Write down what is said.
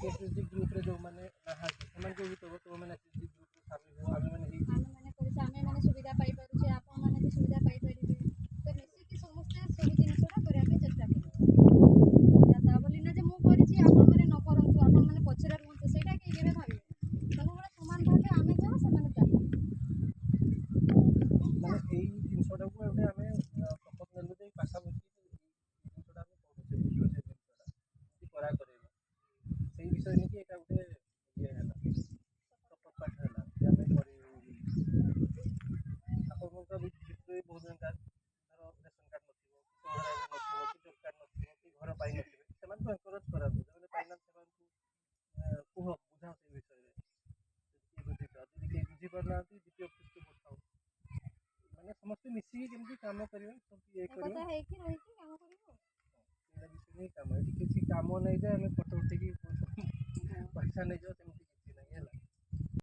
SHG group रे जो माने नहाती समान को भी तो माने एसएचजी ग्रुप रे सामिल हो आमे माने ही आमे माने करिसे आमे माने सुविधा पाई पारुछे आपण माने भी सुविधा पाई परिबे तो मिसी कि समस्त सब जिनिसटा करिया के चेष्टा करिबे ता बोली ना जे मु करिछि आपण माने न करंतु आपण माने पछरे रुहंतु सेटा के केबे भाबिबे सबले समान भाबे आमे जा समान जा माने एई जिनिसटा को एबे आमे शपथ नेलु जे पासा बची जिनिसटा आमे पढुछे बुझुछे जिनिसटा कि करा करेबा सेई विषय नै कि एटा उठे ये हैला शपथ पाठ हैला जे आमे करी आपण को भी जितने बहुत जन का धरो रेशन कार्ड नथिबो कि जॉब कार्ड नथिबो कि घर पाई नथिबे समान को एनकरेज करा दो जे पाइना समान को कुह बुझाओ से विषय रे बुझी तो यदि के बुझी परना द्वितीय ऑफिस को बताओ माने समस्त मिसी केमती काम करिवे सब ये करिवे एकता है कि रही कि काम करिवो एटा विषय नहीं काम है किसी काम नहीं जाए हमें फोटो उठे की पैसा नहीं जाओ